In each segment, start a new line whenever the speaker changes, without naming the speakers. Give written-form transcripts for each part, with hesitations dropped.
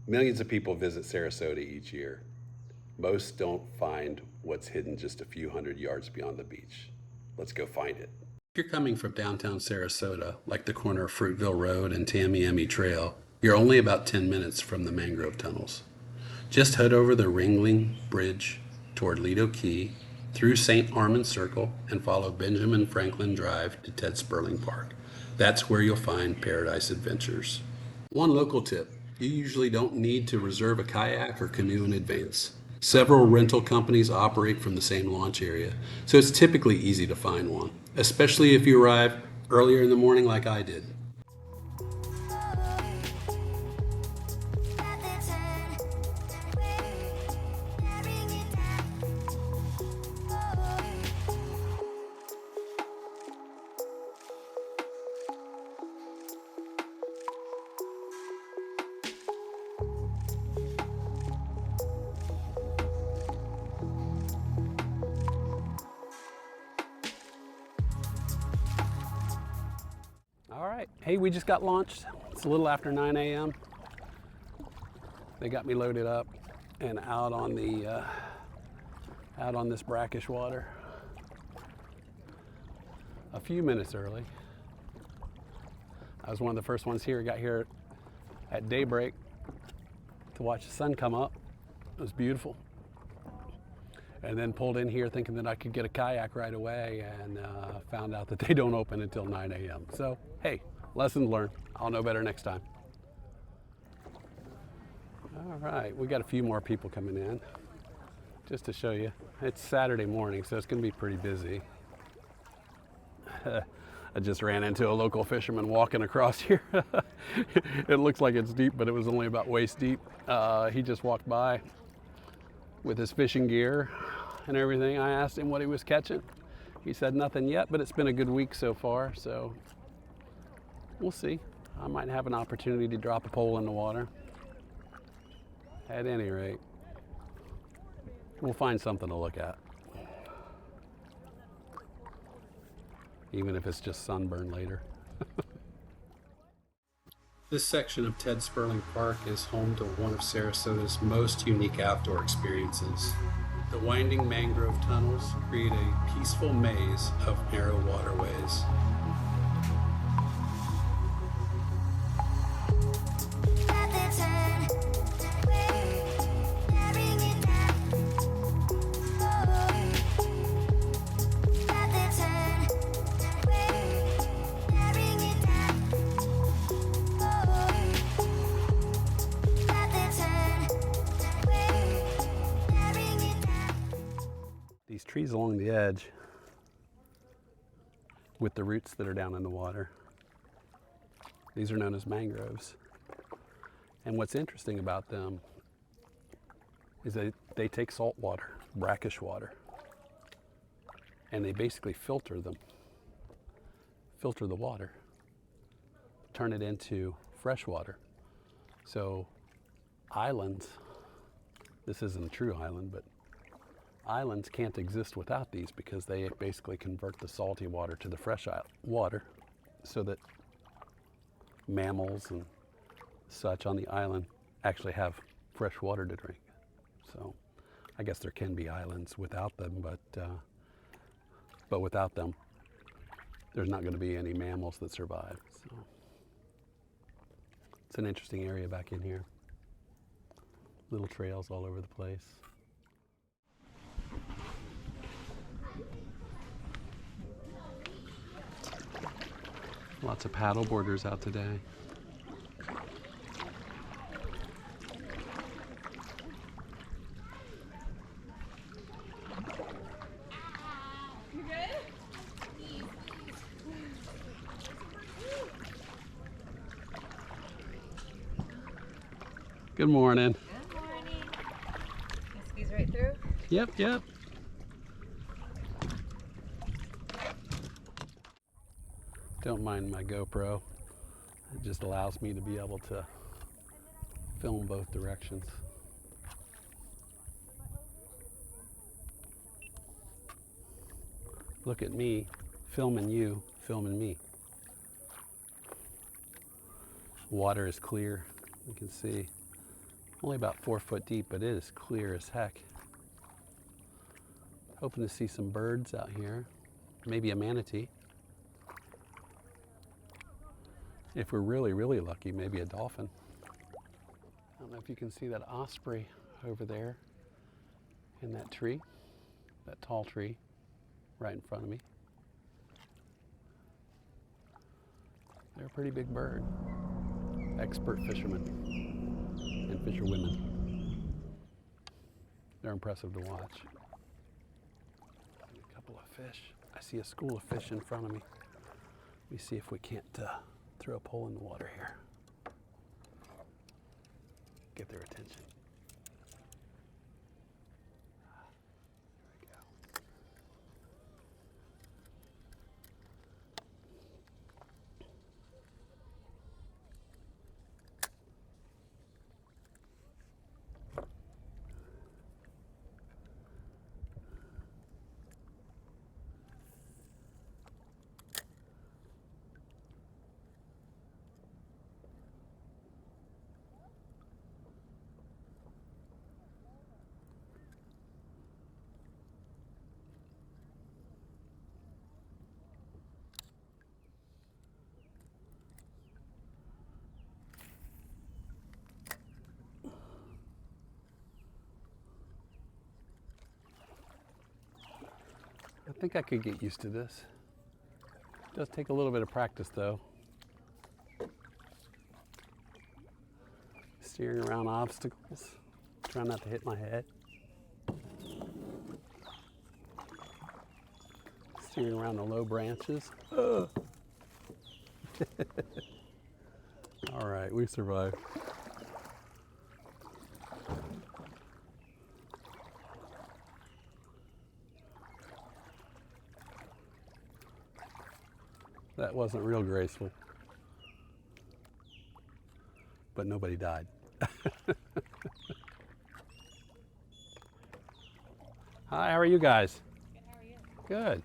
Millions of people visit Sarasota each year. Most don't find what's hidden just a few hundred yards beyond the beach. Let's go find it. If you're coming from downtown Sarasota, like the corner of Fruitville Road and Tamiami Trail, you're only about 10 minutes from the mangrove tunnels. Just head over the Ringling Bridge toward Lido Key, through St. Armand Circle, and follow Benjamin Franklin Drive to Ted Sperling Park. That's where you'll find Paradise Adventures. One local tip: you usually don't need to reserve a kayak or canoe in advance. Several rental companies operate from the same launch area, so it's typically easy to find one, especially if you arrive earlier in the morning like I did. All right, hey, we just got launched. It's a little after 9 a.m. They got me loaded up and out on this brackish water. A few minutes early. I was one of the first ones here. Got here at daybreak to watch the sun come up. It was beautiful. And then pulled in here thinking that I could get a kayak right away, and found out that they don't open until 9 a.m. So, hey, lessons learned. I'll know better next time. All right, we got a few more people coming in. Just to show you, it's Saturday morning, so it's gonna be pretty busy. I just ran into a local fisherman walking across here. It looks like it's deep, but it was only about waist deep. He just walked by with his fishing gear and everything. I asked him what he was catching. He said nothing yet, but it's been a good week so far, so we'll see. I might have an opportunity to drop a pole in the water. At any rate, we'll find something to look at. Even if it's just sunburn later. This section of Ted Sperling Park is home to one of Sarasota's most unique outdoor experiences. The winding mangrove tunnels create a peaceful maze of narrow waterways. These trees along the edge with the roots that are down in the water, these are known as mangroves. And what's interesting about them is that they take salt water, brackish water, and they basically filter the water, turn it into fresh water. So islands, this isn't a true island, but islands can't exist without these, because they basically convert the salty water to the fresh water, so that mammals and such on the island actually have fresh water to drink. So I guess there can be islands without them, but without them, there's not going to be any mammals that survive. So it's an interesting area back in here. Little trails all over the place. Lots of paddle boarders out today.
You good?
Good morning.
Good morning. Can you squeeze right through?
Yep. Don't mind my GoPro. It just allows me to be able to film both directions. Look at me filming you, filming me. Water is clear. You can see Only about 4 foot deep, but it is clear as heck. Hoping to see some birds out here. Maybe a manatee. If we're really, really lucky, maybe a dolphin. I don't know if you can see that osprey over there in that tree, that tall tree right in front of me. They're a pretty big bird. Expert fishermen and fisherwomen. They're impressive to watch. A couple of fish. I see a school of fish in front of me. Let me see if we can't throw a pole in the water here. Get their attention. There we go. I think I could get used to this. It does take a little bit of practice though. Steering around obstacles, trying not to hit my head. Steering around the low branches. All right, we survived. That wasn't real graceful, but nobody died. Hi, how are you guys?
Good, how are you?
Good.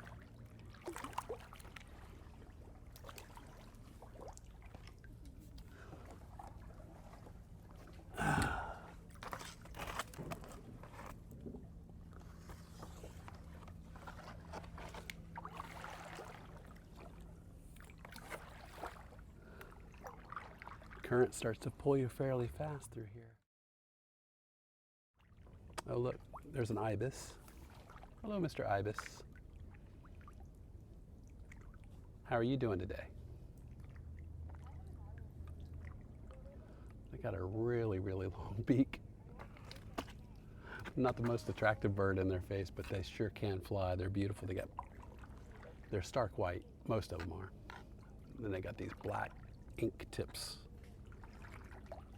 Current starts to pull you fairly fast through here. Oh look, there's an ibis. Hello, Mr. Ibis. How are you doing today? They got a really, really long beak. Not the most attractive bird in their face, but they sure can fly. They're beautiful. They're stark white, most of them are. And then they got these black ink tips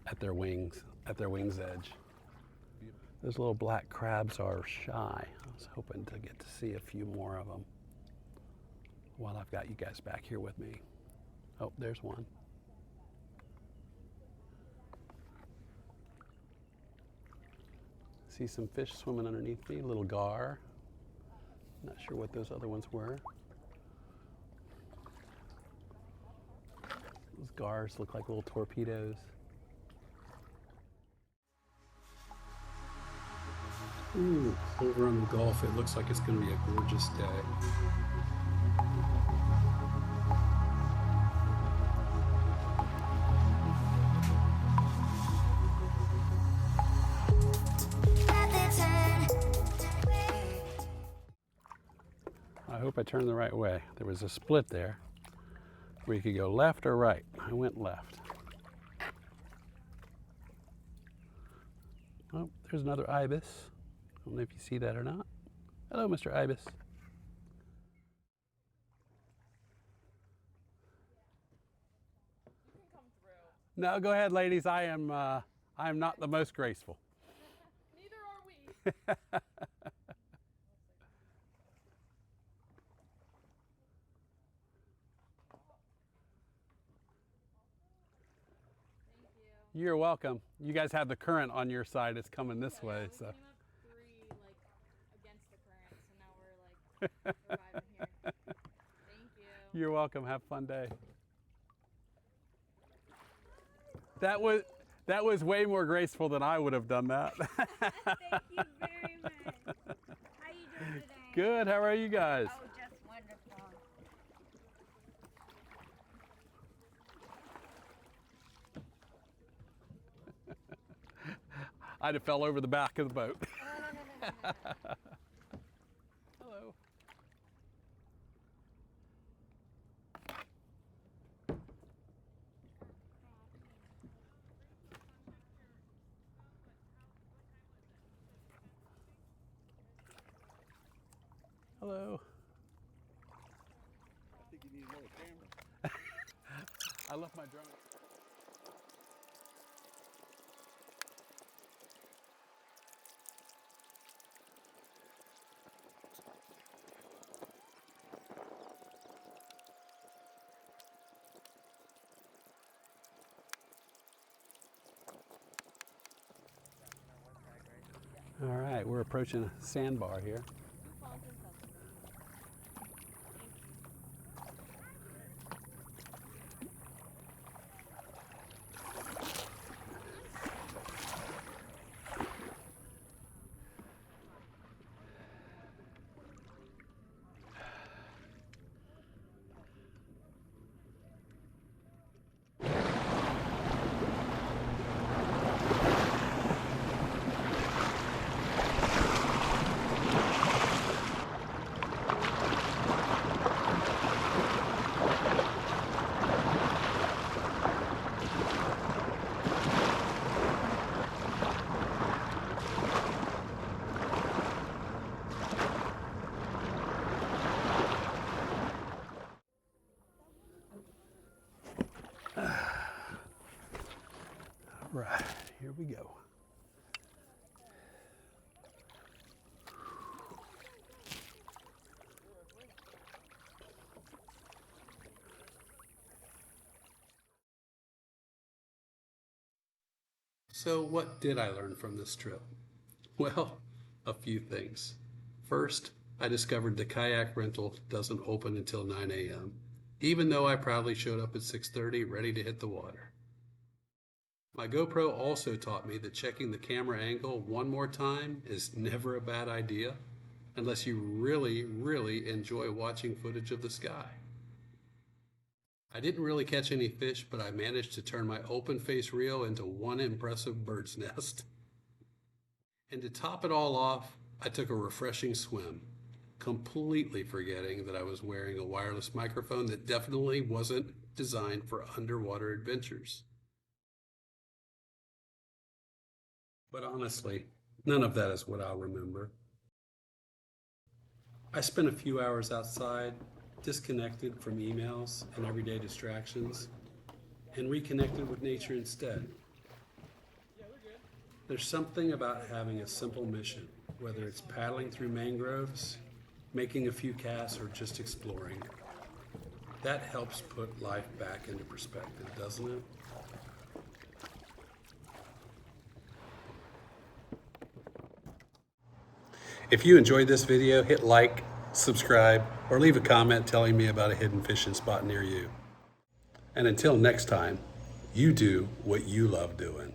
at their wing's edge. Those little black crabs are shy. I was hoping to get to see a few more of them while I've got you guys back here with me. Oh, there's one. See some fish swimming underneath me, a little gar. Not sure what those other ones were. Those gars look like little torpedoes. Ooh, over on the Gulf, it looks like it's going to be a gorgeous day. I hope I turned the right way. There was a split there where you could go left or right. I went left. Oh, there's another ibis. I don't know if you see that or not. Hello, Mr. Ibis.
You can come through.
No, go ahead, ladies. I am not the most graceful.
Neither are we.
You're welcome. You guys have the current on your side. It's coming this way.
We
So.
came up 3 against the current, so now we're surviving here. Thank you.
You're welcome. Have a fun day.
That was way more graceful than I would have done that.
Thank you very much. How you doing today?
Good, how are you guys?
Oh, just wonderful.
I'd have fell over the back of the boat.
No.
Hello. Hello.
I think you need another camera.
I left my drone. All right, we're approaching a sandbar here. Right, here we go.
So what did I learn from this trip? Well, a few things. First, I discovered the kayak rental doesn't open until 9 a.m., even though I proudly showed up at 6:30 ready to hit the water. My GoPro also taught me that checking the camera angle one more time is never a bad idea, unless you really, really enjoy watching footage of the sky. I didn't really catch any fish, but I managed to turn my open face reel into one impressive bird's nest. And to top it all off, I took a refreshing swim, completely forgetting that I was wearing a wireless microphone that definitely wasn't designed for underwater adventures. But honestly, none of that is what I'll remember. I spent a few hours outside, disconnected from emails and everyday distractions, and reconnected with nature instead. There's something about having a simple mission, whether it's paddling through mangroves, making a few casts, or just exploring. That helps put life back into perspective, doesn't it? If you enjoyed this video, hit like, subscribe, or leave a comment telling me about a hidden fishing spot near you. And until next time, you do what you love doing.